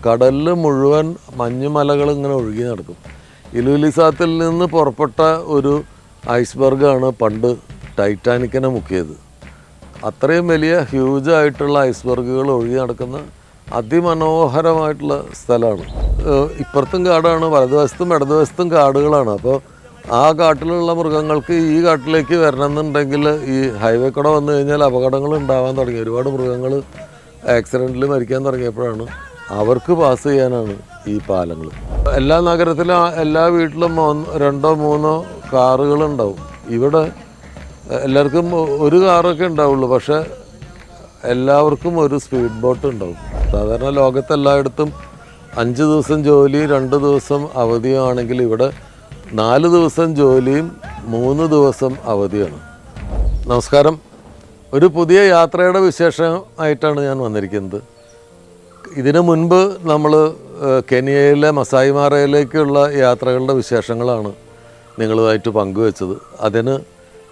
കടലിൽ മുഴുവൻ മഞ്ഞുമലകൾ ഇങ്ങനെ ഒഴുകി നടക്കും. ഇലുലിസാത്തിൽ നിന്ന് പുറപ്പെട്ട ഒരു ഐസ്ബർഗാണ് പണ്ട് ടൈറ്റാനിക്കിനെ മുക്കിയത്. അത്രയും വലിയ ഹ്യൂജായിട്ടുള്ള ഐസ്ബർഗുകൾ ഒഴുകി നടക്കുന്ന അതിമനോഹരമായിട്ടുള്ള സ്ഥലമാണ്. ഇപ്പുറത്തും കാടാണ്, വലതുവശത്തും ഇടതുവശത്തും കാടുകളാണ്. അപ്പോൾ ആ കാട്ടിലുള്ള മൃഗങ്ങൾക്ക് ഈ കാട്ടിലേക്ക് വരണമെന്നുണ്ടെങ്കിൽ ഈ ഹൈവേ കൂടെ വന്നു കഴിഞ്ഞാൽ അപകടങ്ങൾ ഉണ്ടാവാൻ തുടങ്ങി. ഒരുപാട് മൃഗങ്ങൾ ആക്സിഡൻറ്റിൽ മരിക്കാൻ തുടങ്ങിയപ്പോഴാണ് അവർക്ക് പാസ് ചെയ്യാനാണ് ഈ പാലങ്ങൾ. എല്ലാ നഗരത്തിലും എല്ലാ വീട്ടിലും 2-3 കാറുകളുണ്ടാവും. ഇവിടെ എല്ലാവർക്കും ഒരു കാറൊക്കെ ഉണ്ടാവുള്ളൂ, പക്ഷേ എല്ലാവർക്കും ഒരു സ്പീഡ് ബോട്ട് ഉണ്ടാവും. സാധാരണ ലോകത്തെല്ലായിടത്തും 5 ദിവസം ജോലി 2 ദിവസം അവധിയാണെങ്കിൽ ഇവിടെ 4 ദിവസം ജോലിയും 3 ദിവസം അവധിയാണ്. നമസ്കാരം. ഒരു പുതിയ യാത്രയുടെ വിശേഷമായിട്ടാണ് ഞാൻ വന്നിരിക്കുന്നത്. ഇതിനു മുൻപ് നമ്മൾ കെനിയയിലെ മസായി മാറയിലേക്കുള്ള യാത്രകളുടെ വിശേഷങ്ങളാണ് നിങ്ങളുമായിട്ട് പങ്കുവെച്ചത്. അതിന്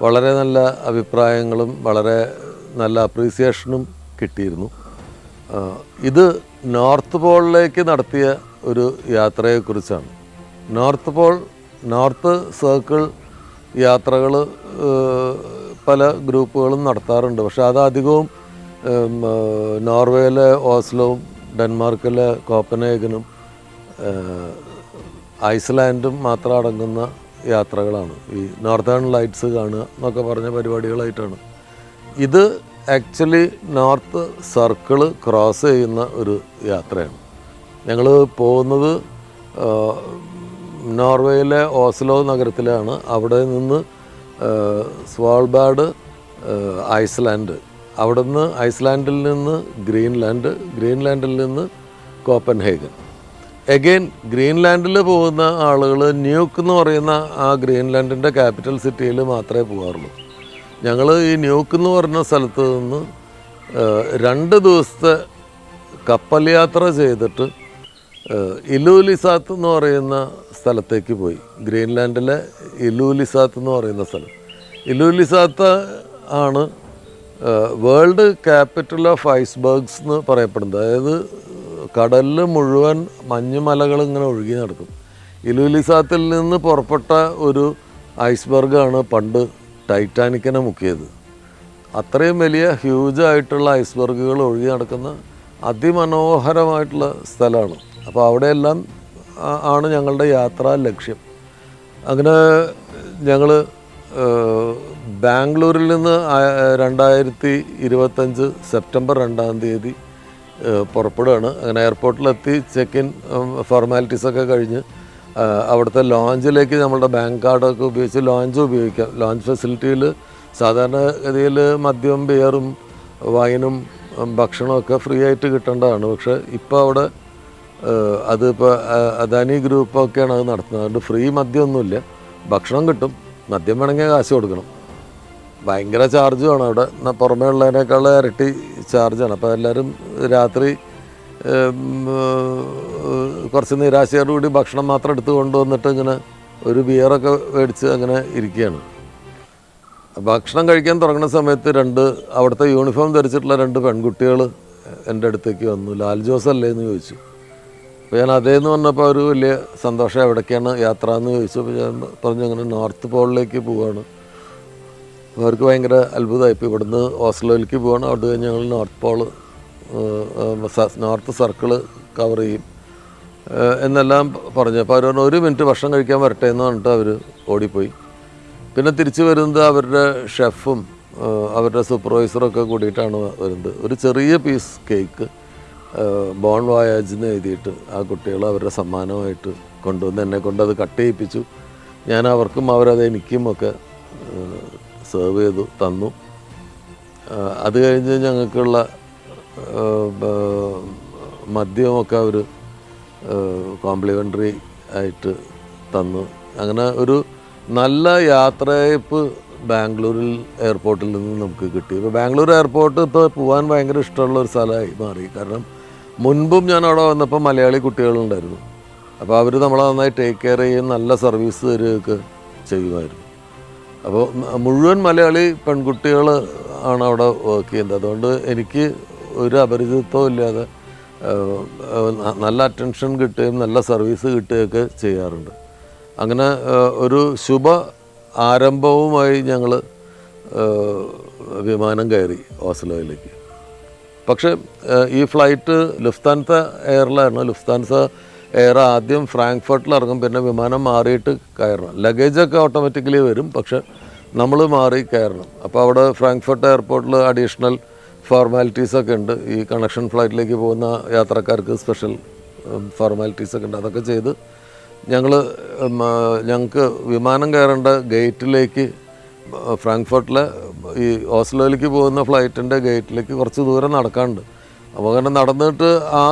വളരെ നല്ല അഭിപ്രായങ്ങളും വളരെ നല്ല അപ്രീസിയേഷനും കിട്ടിയിരുന്നു. ഇത് നോർത്ത് പോളിലേക്ക് നടത്തിയ ഒരു യാത്രയെക്കുറിച്ചാണ്. നോർത്ത് സർക്കിൾ യാത്രകൾ പല ഗ്രൂപ്പുകളും നടത്താറുണ്ട്. പക്ഷെ അതധികവും നോർവേയിലെ ഓസ്ലോവും ഡെൻമാർക്കിലെ കോപ്പൻഹേഗനും ഐസ്ലാൻഡും മാത്രം അടങ്ങുന്ന യാത്രകളാണ്. ഈ നോർത്തേൺ ലൈറ്റ്സ് കാണുക എന്നൊക്കെ പറഞ്ഞ പരിപാടികളായിട്ടാണ്. ഇത് ആക്ച്വലി നോർത്ത് സർക്കിള് ക്രോസ് ചെയ്യുന്ന ഒരു യാത്രയാണ്. ഞങ്ങൾ പോകുന്നത് നോർവേയിലെ ഓസ്ലോ നഗരത്തിലാണ്. അവിടെ നിന്ന് സ്വാൾബാർഡ്, ഐസ്ലാൻഡ്, അവിടെ നിന്ന് ഐസ്ലാൻഡിൽ നിന്ന് ഗ്രീൻലാൻഡിൽ നിന്ന് കോപ്പൻഹേഗൻ. എഗെയിൻ ഗ്രീൻലാൻഡിൽ പോകുന്ന ആളുകൾ ന്യൂക്ക് എന്ന് പറയുന്ന ആ ഗ്രീൻലാൻഡിൻ്റെ ക്യാപിറ്റൽ സിറ്റിയിൽ മാത്രമേ പോകാറുള്ളൂ. ഞങ്ങൾ ഈ ന്യൂക്ക് എന്ന് പറഞ്ഞ സ്ഥലത്ത് നിന്ന് 2 ദിവസത്തെ കപ്പൽ യാത്ര ചെയ്തിട്ട് ഇലൂലിസാത്ത് എന്ന് പറയുന്ന സ്ഥലത്തേക്ക് പോയി. ഗ്രീൻലാൻഡിലെ ഇലൂലിസാത്ത് എന്ന് പറയുന്ന സ്ഥലം. ഇലൂലിസാത്ത് ആണ് വേൾഡ് ക്യാപിറ്റൽ ഓഫ് ഐസ്ബർഗ്സ് എന്ന് പറയപ്പെടുന്നത്. അതായത് കടലിൽ മുഴുവൻ മഞ്ഞുമലകൾ ഇങ്ങനെ ഒഴുകി നടക്കും. ഇലൂലിസാത്തിൽ നിന്ന് പുറപ്പെട്ട ഒരു ഐസ്ബർഗാണ് പണ്ട് ടൈറ്റാനിക്കിനെ മുക്കിയത്. അത്രയും വലിയ ഹ്യൂജായിട്ടുള്ള ഐസ്ബർഗുകൾ ഒഴുകി നടക്കുന്ന അതിമനോഹരമായിട്ടുള്ള സ്ഥലമാണ്. അപ്പോൾ അവിടെയെല്ലാം ആണ് ഞങ്ങളുടെ യാത്രാ ലക്ഷ്യം. അങ്ങനെ ഞങ്ങൾ ബാംഗ്ലൂരിൽ നിന്ന് 2025 സെപ്റ്റംബർ 2-ാം തീയതി പുറപ്പെടുകയാണ്. അങ്ങനെ എയർപോർട്ടിലെത്തി ചെക്ക് ഇൻ ഫോർമാലിറ്റീസൊക്കെ കഴിഞ്ഞ് അവിടുത്തെ ലോഞ്ചിലേക്ക് നമ്മളുടെ ബാങ്ക് കാർഡൊക്കെ ഉപയോഗിച്ച് ലോഞ്ച് ഉപയോഗിക്കാം. ലോഞ്ച് ഫെസിലിറ്റിയിൽ സാധാരണഗതിയിൽ മദ്യവും ബിയറും വൈനും ഭക്ഷണമൊക്കെ ഫ്രീ ആയിട്ട് കിട്ടേണ്ടതാണ്. പക്ഷേ ഇപ്പോൾ അവിടെ അതിപ്പോൾ അദാനി ഗ്രൂപ്പൊക്കെയാണ് അത് നടത്തുന്നത്. അതുകൊണ്ട് ഫ്രീ മദ്യമൊന്നുമില്ല, ഭക്ഷണം കിട്ടും. മദ്യം വേണമെങ്കിൽ കാശ് കൊടുക്കണം. ഭയങ്കര ചാർജുമാണ് അവിടെ. പുറമേ ഉള്ളതിനേക്കാൾ ഇരട്ടി ചാർജാണ്. അപ്പോൾ എല്ലാവരും രാത്രി കുറച്ച് നിരാശയോടുകൂടി ഭക്ഷണം മാത്രം എടുത്ത് കൊണ്ടുവന്നിട്ട് ഇങ്ങനെ ഒരു ബിയറൊക്കെ മേടിച്ച് അങ്ങനെ ഇരിക്കുകയാണ്. ഭക്ഷണം കഴിക്കാൻ തുടങ്ങുന്ന സമയത്ത് അവിടുത്തെ യൂണിഫോം ധരിച്ചിട്ടുള്ള 2 പെൺകുട്ടികൾ എൻ്റെ അടുത്തേക്ക് വന്നു. ലാൽ ജോസ് അല്ലേ എന്ന് ചോദിച്ചു. അപ്പോൾ ഞാൻ അതേന്ന് പറഞ്ഞപ്പോൾ ഒരു വലിയ സന്തോഷം. എവിടേക്കാണ് യാത്ര എന്ന് ചോദിച്ചു. അപ്പോൾ ഞാൻ പറഞ്ഞു അങ്ങനെ നോർത്ത് പോളിലേക്ക് പോവുകയാണ്. അവർക്ക് ഭയങ്കര അത്ഭുതമായി. ഇപ്പോൾ ഇവിടുന്ന് ഓസ്ലോയിലേക്ക് പോവുകയാണ്. അവിടെ കഴിഞ്ഞ് ഞങ്ങൾ നോർത്ത് സർക്കിള് കവർ ചെയ്യും എന്നെല്ലാം പറഞ്ഞു. അപ്പോൾ അവർ 1 മിനിറ്റ് ഭക്ഷണം കഴിക്കാൻ വരട്ടെ എന്ന് പറഞ്ഞിട്ട് അവർ ഓടിപ്പോയി. പിന്നെ തിരിച്ചു വരുന്നത് അവരുടെ ഷെഫും അവരുടെ സൂപ്പർവൈസറൊക്കെ കൂടിയിട്ടാണ് വരുന്നത്. ഒരു ചെറിയ പീസ് കേക്ക് ബോൺ വോയാജെന്ന് എഴുതിയിട്ട് ആ കുട്ടികൾ അവരുടെ സമ്മാനമായിട്ട് കൊണ്ടുവന്ന് എന്നെ കൊണ്ട് അത് കട്ട് ചെയ്യിപ്പിച്ചു. ഞാൻ അവർക്കും അവരത് എനിക്കും ഒക്കെ സെർവ് ചെയ്തു തന്നു. അത് കഴിഞ്ഞ് ഞങ്ങൾക്കുള്ള മദ്യമൊക്കെ അവർ കോംപ്ലിമെൻ്ററി ആയിട്ട് തന്നു. അങ്ങനെ ഒരു നല്ല യാത്രയയപ്പ് ബാംഗ്ലൂരിൽ എയർപോർട്ടിൽ നിന്ന് നമുക്ക് കിട്ടി. ഇപ്പോൾ ബാംഗ്ലൂർ എയർപോർട്ട് ഇപ്പോൾ പോകാൻ ഭയങ്കര ഇഷ്ടമുള്ള ഒരു സ്ഥലമായി മാറി. കാരണം മുൻപും ഞാൻ അവിടെ വന്നപ്പോൾ മലയാളി കുട്ടികളുണ്ടായിരുന്നു. അപ്പോൾ അവർ നമ്മളെ നന്നായി ടേക്ക് കെയർ ചെയ്യും, നല്ല സർവീസ് തരികയൊക്കെ ചെയ്യുമായിരുന്നു. അപ്പോൾ മുഴുവൻ മലയാളി പെൺകുട്ടികൾ ആണ് അവിടെ വർക്ക് ചെയ്യുന്നത്. അതുകൊണ്ട് എനിക്ക് ഒരു അപരിചിതത്വം ഇല്ലാതെ നല്ല അറ്റൻഷൻ കിട്ടുകയും നല്ല സർവീസ് കിട്ടുകയൊക്കെ ചെയ്യാറുണ്ട്. അങ്ങനെ ഒരു ശുഭ ആരംഭവുമായി ഞങ്ങൾ വിമാനം കയറി ഓസ്ലോയിലേക്ക്. പക്ഷേ ഈ ഫ്ലൈറ്റ് ലുഫ്താൻസ എയറിലാണ്. ലുഫ്താൻസ എയർ ആദ്യം ഫ്രാങ്ക്ഫർട്ടിൽ ഇറങ്ങും, പിന്നെ വിമാനം മാറിയിട്ട് കയറണം. ലഗേജൊക്കെ ഓട്ടോമാറ്റിക്കലി വരും, പക്ഷെ നമ്മൾ മാറി കയറണം. അപ്പോൾ അവിടെ ഫ്രാങ്ക്ഫർട്ട് എയർപോർട്ടിൽ അഡീഷണൽ ഫോർമാലിറ്റീസൊക്കെ ഉണ്ട്. ഈ കണക്ഷൻ ഫ്ലൈറ്റിലേക്ക് പോകുന്ന യാത്രക്കാർക്ക് സ്പെഷ്യൽ ഫോർമാലിറ്റീസൊക്കെ ഉണ്ട്. അതൊക്കെ ചെയ്ത് ഞങ്ങൾക്ക് വിമാനം കയറേണ്ട ഗേറ്റിലേക്ക്, ഫ്രാങ്ക്ഫർട്ടിലെ ഈ ഓസ്ലോയിലേക്ക് പോകുന്ന ഫ്ലൈറ്റിൻ്റെ ഗേറ്റിലേക്ക് കുറച്ച് ദൂരം നടക്കാനുണ്ട്. അപ്പോൾ അങ്ങനെ നടന്നിട്ട് ആ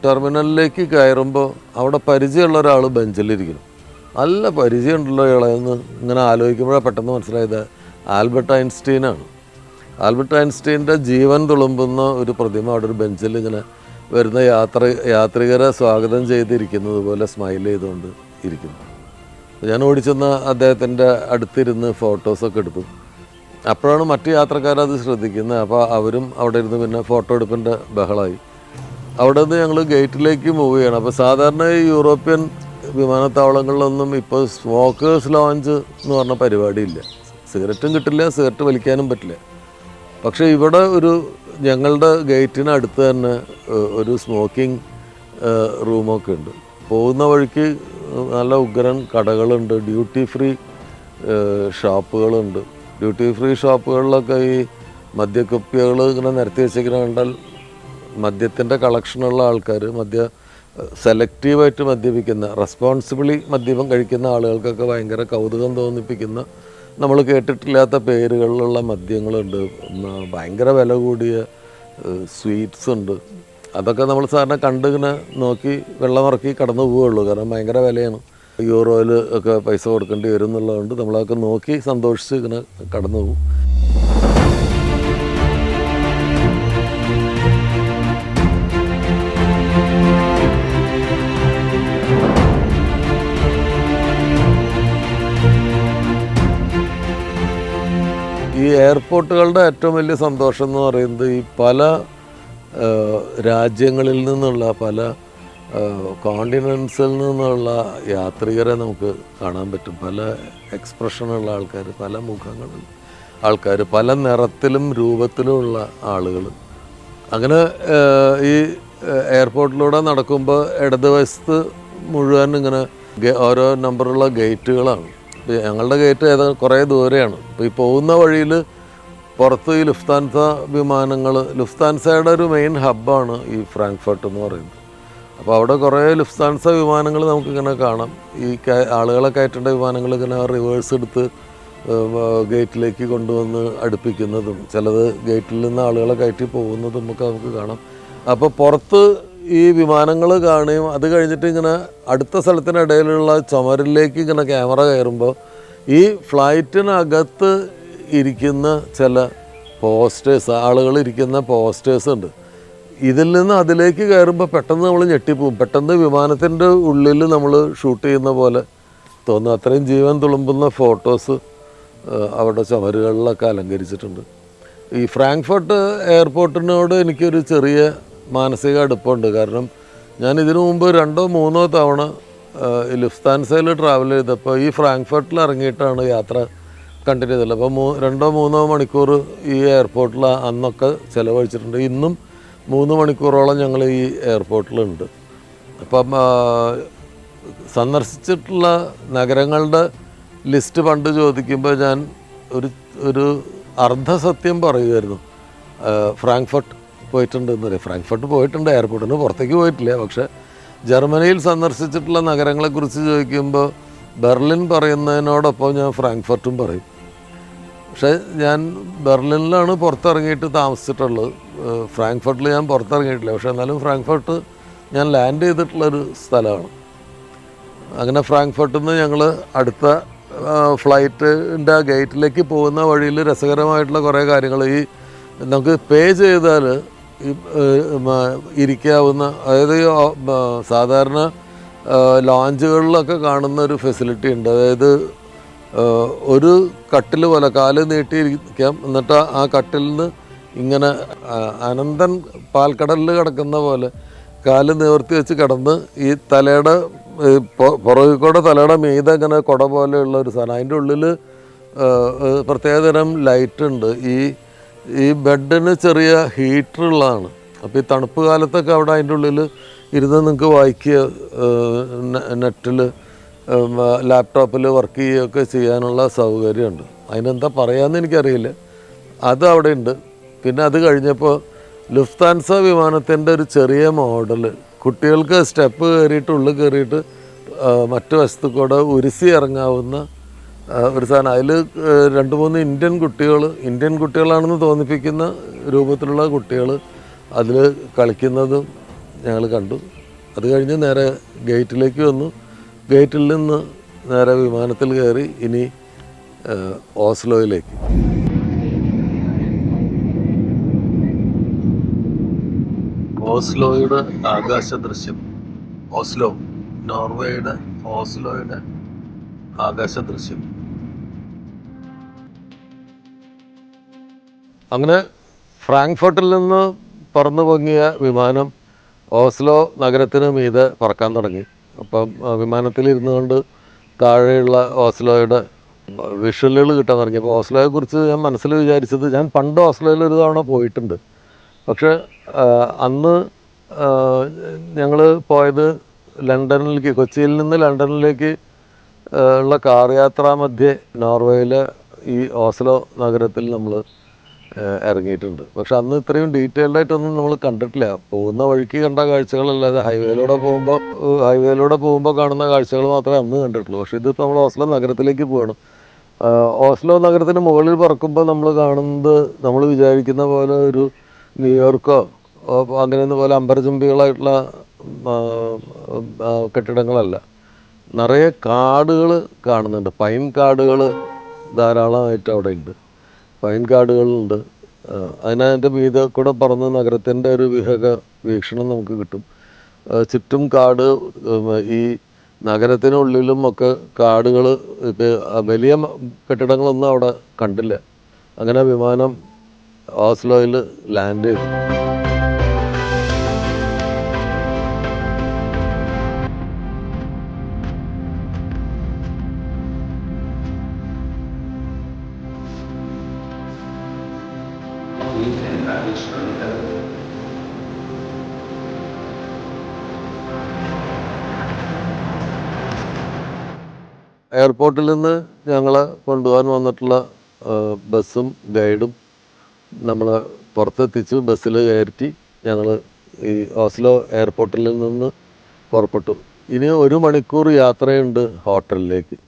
ടെർമിനലിലേക്ക് കയറുമ്പോൾ അവിടെ പരിചയമുള്ള ഒരാൾ ബെഞ്ചിലിരിക്കണം. നല്ല പരിചയമുണ്ടല്ലോ ഇളയെന്ന് ഇങ്ങനെ ആലോചിക്കുമ്പോഴാണ് പെട്ടെന്ന് മനസ്സിലായത് ആൽബർട്ട് ഐൻസ്റ്റീനാണ്. ആൽബർട്ട് ഐൻസ്റ്റീൻ്റെ ജീവൻ തുളുമ്പുന്ന ഒരു പ്രതിമ അവിടെ ഒരു ബെഞ്ചിൽ ഇങ്ങനെ വരുന്ന യാത്രികരെ സ്വാഗതം ചെയ്തിരിക്കുന്നത് പോലെ സ്മൈൽ ചെയ്തുകൊണ്ട് ഇരിക്കുന്നു. ഞാൻ ഓടിച്ചെന്ന അദ്ദേഹത്തിൻ്റെ അടുത്തിരുന്ന് ഫോട്ടോസൊക്കെ എടുത്തു. അപ്പോഴാണ് മറ്റു യാത്രക്കാരത് ശ്രദ്ധിക്കുന്നത്. അപ്പോൾ അവരും അവിടെ ഇരുന്ന് പിന്നെ ഫോട്ടോ എടുപ്പിൻ്റെ ബഹളമായി. അവിടെ നിന്ന് ഞങ്ങൾ ഗേറ്റിലേക്ക് മൂവ് ചെയ്യണം. അപ്പോൾ സാധാരണ ഈ യൂറോപ്യൻ വിമാനത്താവളങ്ങളിലൊന്നും ഇപ്പോൾ സ്മോക്കേഴ്സ് ലോഞ്ച് എന്ന് പറഞ്ഞ പരിപാടിയില്ല. സിഗരറ്റും കിട്ടില്ല, സിഗരറ്റ് വലിക്കാനും പറ്റില്ല. പക്ഷേ ഇവിടെ ഞങ്ങളുടെ ഗേറ്റിനടുത്ത് തന്നെ ഒരു സ്മോക്കിംഗ് റൂമൊക്കെ ഉണ്ട്. പോകുന്ന വഴിക്ക് നല്ല ഉഗ്രൻ കടകളുണ്ട്, ഡ്യൂട്ടി ഫ്രീ ഷോപ്പുകളുണ്ട്. ഡ്യൂട്ടി ഫ്രീ ഷോപ്പുകളിലൊക്കെ ഈ മദ്യക്കുപ്പികൾ ഇങ്ങനെ നിരത്തി വെച്ചിരിക്കുന്ന കണ്ടാൽ മദ്യത്തിൻ്റെ കളക്ഷനുള്ള ആൾക്കാർ, സെലക്റ്റീവായിട്ട് മദ്യപിക്കുന്ന, റെസ്പോൺസിബിളി മദ്യപം കഴിക്കുന്ന ആളുകൾക്കൊക്കെ ഭയങ്കര കൗതുകം തോന്നിപ്പിക്കുന്ന, നമ്മൾ കേട്ടിട്ടില്ലാത്ത പേരുകളിലുള്ള മദ്യങ്ങളുണ്ട്. ഭയങ്കര വില കൂടിയ സ്വീറ്റ്സ് ഉണ്ട്. അതൊക്കെ നമ്മൾ സാധാരണ കണ്ടിങ്ങനെ നോക്കി വെള്ളമിറക്കി കടന്നു പോവുകയുള്ളൂ. കാരണം ഭയങ്കര വിലയാണ്. യൂറോയിൽ ഒക്കെ പൈസ കൊടുക്കേണ്ടി വരും എന്നുള്ളതുകൊണ്ട് നമ്മളതൊക്കെ നോക്കി സന്തോഷിച്ച് ഇങ്ങനെ കടന്നു പോകും. ഈ എയർപോർട്ടുകളുടെ ഏറ്റവും വലിയ സന്തോഷം എന്ന് പറയുന്നത് ഈ പല രാജ്യങ്ങളിൽ നിന്നുള്ള, പല കോണ്ടിനെൻസിൽ നിന്നുള്ള യാത്രികരെ നമുക്ക് കാണാൻ പറ്റും. പല എക്സ്പ്രഷനുള്ള ആൾക്കാർ, പല മുഖങ്ങളിൽ ആൾക്കാർ, പല നിറത്തിലും രൂപത്തിലുമുള്ള ആളുകൾ. അങ്ങനെ ഈ എയർപോർട്ടിലൂടെ നടക്കുമ്പോൾ ഇടതുവശത്ത് മുഴുവൻ ഇങ്ങനെ ഓരോ നമ്പറുള്ള ഗേറ്റുകളാണ്. ഞങ്ങളുടെ ഗേറ്റ് കുറേ ദൂരെയാണ്. ഇപ്പോൾ ഈ പോകുന്ന വഴിയിൽ പുറത്ത് ഈ ലുഫ്താൻസ വിമാനങ്ങൾ, ലുഫ്താൻസയുടെ ഒരു മെയിൻ ഹബ്ബാണ് ഈ ഫ്രാങ്ക്ഫർട്ട് എന്ന് പറയുന്നത്. അപ്പോൾ അവിടെ കുറേ ലുഫ്താൻസ വിമാനങ്ങൾ നമുക്കിങ്ങനെ കാണാം. ഈ ആളുകളെ കയറ്റേണ്ട വിമാനങ്ങൾ ഇങ്ങനെ റിവേഴ്സ് എടുത്ത് ഗേറ്റിലേക്ക് കൊണ്ടുവന്ന് അടുപ്പിക്കുന്നതും, ചിലത് ഗേറ്റിൽ നിന്ന് ആളുകളെ കയറ്റി പോകുന്നതും ഒക്കെ നമുക്ക് കാണാം. അപ്പോൾ പുറത്ത് ഈ വിമാനങ്ങൾ കാണുകയും അത് കഴിഞ്ഞിട്ട് ഇങ്ങനെ അടുത്ത സ്ഥലത്തിനിടയിലുള്ള ചുമരിലേക്ക് ഇങ്ങനെ ക്യാമറ കയറുമ്പോൾ ഈ ഫ്ലൈറ്റിനകത്ത് ഇരിക്കുന്ന ചില പോസ്റ്റേഴ്സ്, ആളുകൾ ഇരിക്കുന്ന പോസ്റ്റേഴ്സ് ഉണ്ട്. ഇതിൽ നിന്ന് അതിലേക്ക് കയറുമ്പോൾ പെട്ടെന്ന് നമ്മൾ ഞെട്ടിപ്പോവും. പെട്ടെന്ന് വിമാനത്തിൻ്റെ ഉള്ളിൽ നമ്മൾ ഷൂട്ട് ചെയ്യുന്ന പോലെ തോന്നും. അത്രയും ജീവൻ തുളുമ്പുന്ന ഫോട്ടോസ് അവിടെ ചുമരുകളിലൊക്കെ അലങ്കരിച്ചിട്ടുണ്ട്. ഈ ഫ്രാങ്ക്ഫർട്ട് എയർപോർട്ടിനോട് എനിക്കൊരു ചെറിയ മാനസിക അടുപ്പമുണ്ട്. കാരണം ഞാൻ ഇതിനു മുമ്പ് 2-3 തവണ ലുഫ്താൻസയിൽ ട്രാവൽ ചെയ്തപ്പോൾ ഈ ഫ്രാങ്ക്ഫർട്ടിൽ ഇറങ്ങിയിട്ടാണ് യാത്ര കണ്ടിന്യൂ ചെയ്തത്. അപ്പോൾ 2-3 മണിക്കൂർ ഈ എയർപോർട്ടിൽ അന്നൊക്കെ ചിലവഴിച്ചിട്ടുണ്ട്. ഇന്നും 3 മണിക്കൂറോളം ഞങ്ങൾ ഈ എയർപോർട്ടിലുണ്ട്. അപ്പം സന്ദർശിച്ചിട്ടുള്ള നഗരങ്ങളുടെ ലിസ്റ്റ് പണ്ട് ചോദിക്കുമ്പോൾ ഞാൻ ഒരു അർദ്ധസത്യം പറയുമായിരുന്നു. ഫ്രാങ്ക്ഫർട്ട് പോയിട്ടുണ്ട് എന്നറിയാം. ഫ്രാങ്ക്ഫർട്ട് പോയിട്ടുണ്ട്, എയർപോർട്ടിന് പുറത്തേക്ക് പോയിട്ടില്ല. പക്ഷേ ജർമ്മനിയിൽ സന്ദർശിച്ചിട്ടുള്ള നഗരങ്ങളെക്കുറിച്ച് ചോദിക്കുമ്പോൾ ബെർലിൻ പറയുന്നതിനോടൊപ്പം ഞാൻ ഫ്രാങ്ക്ഫർട്ടും പറയും. പക്ഷേ ഞാൻ ബെർലിനിലാണ് പുറത്തിറങ്ങിയിട്ട് താമസിച്ചിട്ടുള്ളത്. ഫ്രാങ്ക്ഫർട്ടിൽ ഞാൻ പുറത്തിറങ്ങിയിട്ടില്ല. പക്ഷേ എന്നാലും ഫ്രാങ്ക്ഫർട്ട് ഞാൻ ലാൻഡ് ചെയ്തിട്ടുള്ളൊരു സ്ഥലമാണ്. അങ്ങനെ ഫ്രാങ്ക്ഫർട്ടിൽ നിന്ന് ഞങ്ങൾ അടുത്ത ഫ്ലൈറ്റിൻ്റെ ഗേറ്റിലേക്ക് പോകുന്ന വഴിയിൽ രസകരമായിട്ടുള്ള കുറേ കാര്യങ്ങൾ, ഈ നമുക്ക് പേ ചെയ്താൽ ഇരിക്കാവുന്ന, അതായത് സാധാരണ ലോഞ്ചുകളിലൊക്കെ കാണുന്ന ഒരു ഫെസിലിറ്റി ഉണ്ട്. അതായത് ഒരു കട്ടിൽ പോലെ കാല് നീട്ടിയിരിക്കാം, എന്നിട്ട് ആ കട്ടിലിൽ നിന്ന് ഇങ്ങനെ അനന്തൻ പാൽക്കടലിൽ കിടക്കുന്ന പോലെ കാല് നിവർത്തി വെച്ച് കിടന്ന് ഈ തലയുടെ പുറകിൽ കൂടെ തലയുടെ മീതെ ഇങ്ങനെ കുട പോലെയുള്ള ഒരു സാധനം. അതിൻ്റെ ഉള്ളിൽ പ്രത്യേകതരം ലൈറ്റ് ഉണ്ട്. ഈ ബെഡിന് ചെറിയ ഹീറ്ററുള്ളതാണ്. അപ്പോൾ ഈ തണുപ്പ് കാലത്തൊക്കെ അവിടെ അതിൻ്റെ ഉള്ളിൽ ഇരുന്ന് നിങ്ങൾക്ക് വായിക്കുക, നെറ്റിൽ ലാപ്ടോപ്പിൽ വർക്ക് ചെയ്യുകയൊക്കെ ചെയ്യാനുള്ള സൗകര്യമുണ്ട്. അതിനെന്താ പറയാമെന്ന് എനിക്കറിയില്ല. അത് അവിടെ ഉണ്ട്. പിന്നെ അത് കഴിഞ്ഞപ്പോൾ ലുഫ്താൻസ വിമാനത്തിൻ്റെ ഒരു ചെറിയ മോഡൽ, കുട്ടികൾക്ക് സ്റ്റെപ്പ് കയറിയിട്ട് ഉള്ളിൽ കയറിയിട്ട് മറ്റു വശത്തു കൂടെ ഉരുസി ഇറങ്ങാവുന്ന ഒരു സാധനം. അതിൽ 2-3 ഇന്ത്യൻ കുട്ടികളാണെന്ന് തോന്നിപ്പിക്കുന്ന രൂപത്തിലുള്ള കുട്ടികൾ അതിൽ കളിക്കുന്നതും ഞങ്ങൾ കണ്ടു. അത് കഴിഞ്ഞ് നേരെ ഗേറ്റിലേക്ക് വന്നു. ഗേറ്റിൽ നിന്ന് നേരെ വിമാനത്തിൽ കയറി ഇനി ഓസ്ലോയിലേക്ക്. ഓസ്ലോയുടെ ആകാശ ദൃശ്യം. ഓസ്ലോ, നോർവേയുടെ ഓസ്ലോയുടെ ആകാശ ദൃശ്യം. അങ്ങനെ ഫ്രാങ്ക്ഫർട്ടിൽ നിന്ന് പറന്നു പൊങ്ങിയ വിമാനം ഓസ്ലോ നഗരത്തിന് മീതെ പറക്കാൻ തുടങ്ങി. അപ്പം വിമാനത്തിൽ കൊണ്ട് താഴെയുള്ള ഓസ്ലോയുടെ വിഷ്വലുകൾ കിട്ടാൻ തുടങ്ങി. അപ്പോൾ ഓസ്ലോയെക്കുറിച്ച് ഞാൻ മനസ്സിൽ വിചാരിച്ചത്, ഞാൻ പണ്ട് ഓസ്ലോയിൽ ഒരു തവണ പോയിട്ടുണ്ട്. പക്ഷേ അന്ന് ഞങ്ങൾ പോയത് ലണ്ടനിലേക്ക്, കൊച്ചിയിൽ നിന്ന് ലണ്ടനിലേക്ക് ഉള്ള കാർ യാത്രാ മധ്യേ നോർവേയിലെ ഈ ഓസ്ലോ നഗരത്തിൽ നമ്മൾ ഇറങ്ങിയിട്ടുണ്ട്. പക്ഷെ അന്ന് ഇത്രയും ഡീറ്റെയിൽഡായിട്ടൊന്നും നമ്മൾ കണ്ടിട്ടില്ല. പോകുന്ന വഴിക്ക് കണ്ട കാഴ്ചകളല്ലാതെ ഹൈവേയിലൂടെ പോകുമ്പോൾ കാണുന്ന കാഴ്ചകൾ മാത്രമേ അന്ന് കണ്ടിട്ടുള്ളൂ. പക്ഷേ ഇതിപ്പോൾ നമ്മൾ ഓസ്ലോ നഗരത്തിലേക്ക് പോകണം. ഓസ്ലോ നഗരത്തിന് മുകളിൽ പറക്കുമ്പോൾ നമ്മൾ കാണുന്നത് നമ്മൾ വിചാരിക്കുന്ന പോലെ ഒരു ന്യൂയോർക്കോ അങ്ങനെ പോലെ അമ്പരചുംബികളായിട്ടുള്ള കെട്ടിടങ്ങളല്ല. നിറയെ കാടുകൾ കാണുന്നുണ്ട്. പൈൻ കാടുകൾ ധാരാളമായിട്ട് അവിടെ ഉണ്ട്. പൈൻ കാടുകളുണ്ട്. അതിനതിൻ്റെ മീതെ കൂടെ പറന്ന് നഗരത്തിൻ്റെ ഒരു വീക്ഷണം നമുക്ക് കിട്ടും. ചുറ്റും കാട്, ഈ നഗരത്തിനുള്ളിലും ഒക്കെ കാടുകൾ. വലിയ കെട്ടിടങ്ങളൊന്നും അവിടെ കണ്ടില്ല. അങ്ങനെ വിമാനം ഓസ്ലോയിൽ ലാൻഡ് ചെയ്തു. എയർപോർട്ടിൽ നിന്ന് ഞങ്ങളെ കൊണ്ടുപോകാൻ വന്നിട്ടുള്ള ബസ്സും ഗൈഡും നമ്മളെ പുറത്തെത്തിച്ചു. ബസ്സിൽ കയറ്റി ഞങ്ങൾ ഈ ഓസ്ലോ എയർപോർട്ടിൽ നിന്ന് പുറപ്പെട്ടു. ഇനി 1 മണിക്കൂർ യാത്രയുണ്ട് ഹോട്ടലിലേക്ക്.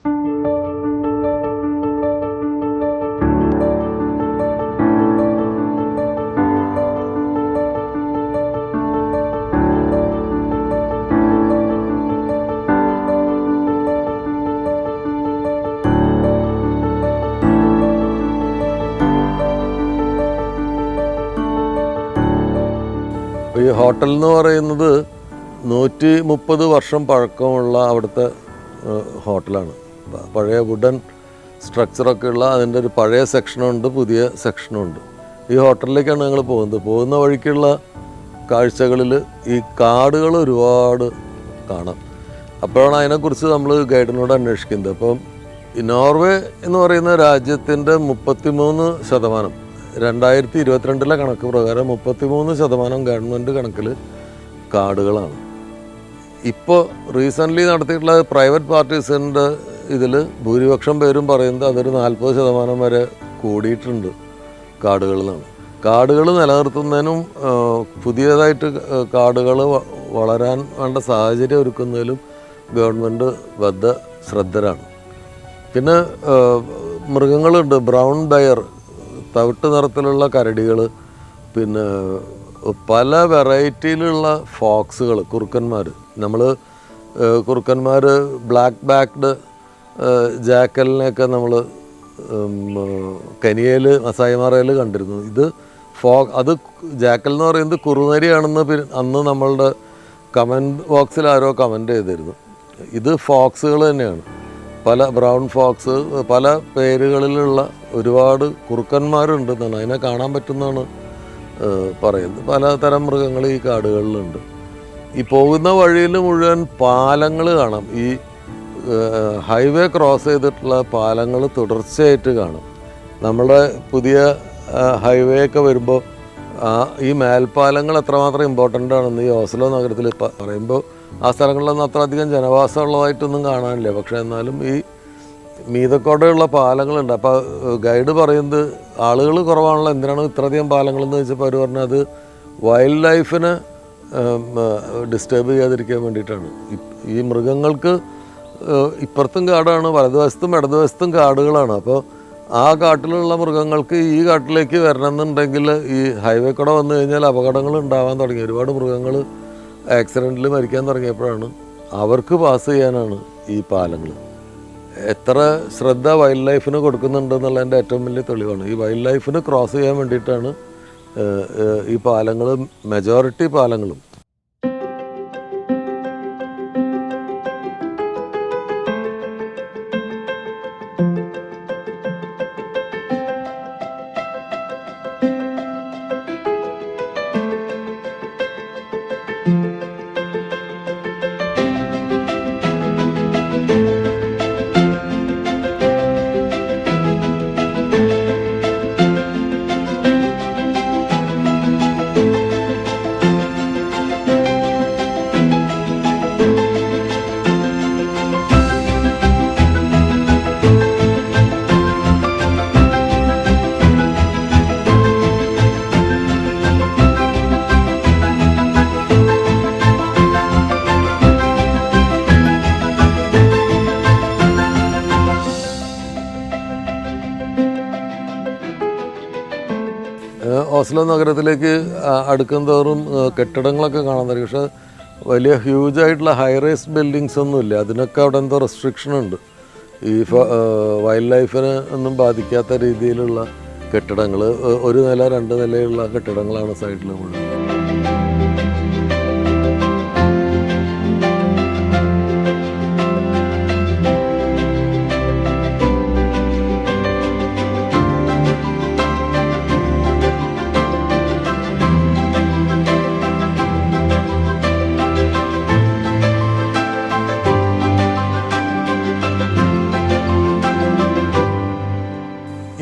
ഈ ഹോട്ടൽ എന്ന് പറയുന്നത് 130 വർഷം പഴക്കമുള്ള അവിടുത്തെ ഹോട്ടലാണ്. പഴയ വുഡൻ സ്ട്രക്ചറൊക്കെ ഉള്ള അതിൻ്റെ ഒരു പഴയ സെക്ഷനുണ്ട്, പുതിയ സെക്ഷനുണ്ട്. ഈ ഹോട്ടലിലേക്കാണ് ഞങ്ങൾ പോകുന്ന വഴിക്കുള്ള കാഴ്ചകളിൽ ഈ കാടുകൾ ഒരുപാട് കാണാം. അപ്പോഴാണ് അതിനെക്കുറിച്ച് നമ്മൾ ഗൈഡിനോട് അന്വേഷിക്കുന്നത്. അപ്പം ഈ നോർവേ എന്ന് പറയുന്ന രാജ്യത്തിൻ്റെ 33%, 2022 കണക്ക് പ്രകാരം 33% ഗവൺമെൻറ് കണക്കിൽ കാടുകളാണ്. ഇപ്പോൾ റീസെൻ്റ്ലി നടത്തിയിട്ടുള്ള പ്രൈവറ്റ് പാർട്ടീസിൻ്റെ ഇതിൽ ഭൂരിപക്ഷം പേരും പറയുന്നത് അതൊരു 40% വരെ കൂടിയിട്ടുണ്ട് കാടുകളെന്നാണ്. കാടുകൾ നിലനിർത്തുന്നതിനും പുതിയതായിട്ട് കാടുകൾ വളരാൻ വേണ്ട സാഹചര്യം ഒരുക്കുന്നതിലും ഗവൺമെൻറ് ശ്രദ്ധരാണ്. പിന്നെ മൃഗങ്ങളുണ്ട്. ബ്രൗൺ ബെയർ, തവിട്ട് നിറത്തിലുള്ള കരടികൾ, പിന്നെ പല വെറൈറ്റിയിലുള്ള ഫോക്സുകൾ, കുറുക്കന്മാർ. നമ്മൾ കുറുക്കന്മാർ ബ്ലാക്ക് ബാക്ക്ഡ് ജാക്കലിനെയൊക്കെ നമ്മൾ കെനിയയിൽ മസായിമാറയിൽ കണ്ടിരുന്നു. ഇത് അത് ജാക്കൽ എന്ന് പറയുന്നത് കുറുനരിയാണെന്ന് അന്ന് നമ്മളുടെ കമൻറ്റ് ബോക്സിൽ ആരോ കമൻറ്റ് ചെയ്തിരുന്നു. ഇത് ഫോക്സുകൾ തന്നെയാണ്. പല ബ്രൗൺ ഫോക്സ്, പല പേരുകളിലുള്ള ഒരുപാട് കുറുക്കന്മാരുണ്ടെന്നാണ്. അതിനെ കാണാൻ പറ്റുന്നതാണ് പറയുന്നത്. പലതരം മൃഗങ്ങൾ ഈ കാടുകളിലുണ്ട്. ഈ പോകുന്ന വഴിയിൽ മുഴുവൻ പാലങ്ങൾ കാണാം. ഈ ഹൈവേ ക്രോസ് ചെയ്തിട്ടുള്ള പാലങ്ങൾ തുടർച്ചയായിട്ട് കാണാം. നമ്മുടെ പുതിയ ഹൈവേ ഒക്കെ വരുമ്പോൾ ഈ മേൽപ്പാലങ്ങൾ എത്രമാത്രം ഇമ്പോർട്ടൻ്റ് ആണെന്ന് ഈ ഓസ്ലോ നഗരത്തിൽ പറയുമ്പോൾ ആ സ്ഥലങ്ങളിലൊന്നും അത്ര അധികം ജനവാസമുള്ളതായിട്ടൊന്നും കാണാനില്ല. പക്ഷേ എന്നാലും ഈ മീതക്കോടെയുള്ള പാലങ്ങളുണ്ട്. അപ്പോൾ ഗൈഡ് പറയുന്നത് ആളുകൾ കുറവാണല്ലോ, എന്തിനാണ് ഇത്രയധികം പാലങ്ങളെന്ന് ചോദിച്ചപ്പോൾ അവർ പറഞ്ഞാൽ അത് വൈൽഡ് ലൈഫിനെ ഡിസ്റ്റർബ് ചെയ്യാതിരിക്കാൻ വേണ്ടിയിട്ടാണ്. ഈ മൃഗങ്ങൾക്ക് ഇപ്പുറത്തും കാടാണ്, വലതുവശത്തും ഇടതുവശത്തും കാടുകളാണ്. അപ്പോൾ ആ കാട്ടിലുള്ള മൃഗങ്ങൾക്ക് ഈ കാട്ടിലേക്ക് വരണമെന്നുണ്ടെങ്കിൽ ഈ ഹൈവേ കൂടെ വന്നു കഴിഞ്ഞാൽ അപകടങ്ങൾ ഉണ്ടാവാൻ തുടങ്ങി. ഒരുപാട് മൃഗങ്ങൾ ആക്സിഡൻറ്റിൽ മരിക്കാൻ തുടങ്ങിയപ്പോഴാണ് അവർക്ക് പാസ് ചെയ്യാനാണ് ഈ പാലങ്ങൾ. എത്ര ശ്രദ്ധ വൈൽഡ് ലൈഫിന് കൊടുക്കുന്നുണ്ടെന്നുള്ളതിൻ്റെ ഏറ്റവും വലിയ തെളിവാണ്. ഈ വൈൽഡ് ലൈഫിന് ക്രോസ് ചെയ്യാൻ വേണ്ടിയിട്ടാണ് ഈ പാലങ്ങൾ, മെജോറിറ്റി പാലങ്ങളും. ഓസ്ലോ നഗരത്തിലേക്ക് അടുക്കും തോറും കെട്ടിടങ്ങളൊക്കെ കാണാൻ തുടങ്ങി. പക്ഷേ വലിയ ഹ്യൂജായിട്ടുള്ള ഹൈ റൈസ് ബിൽഡിങ്സ് ഒന്നുമില്ല. അതിനൊക്കെ അവിടെ എന്തോ റെസ്ട്രിക്ഷൻ ഉണ്ട്. ഈ വൈൽഡ് ലൈഫിനെ ഒന്നും ബാധിക്കാത്ത രീതിയിലുള്ള കെട്ടിടങ്ങൾ, ഒരു നില 2 നിലയുള്ള കെട്ടിടങ്ങളാണ് സൈഡിൽ മുഴുവൻ.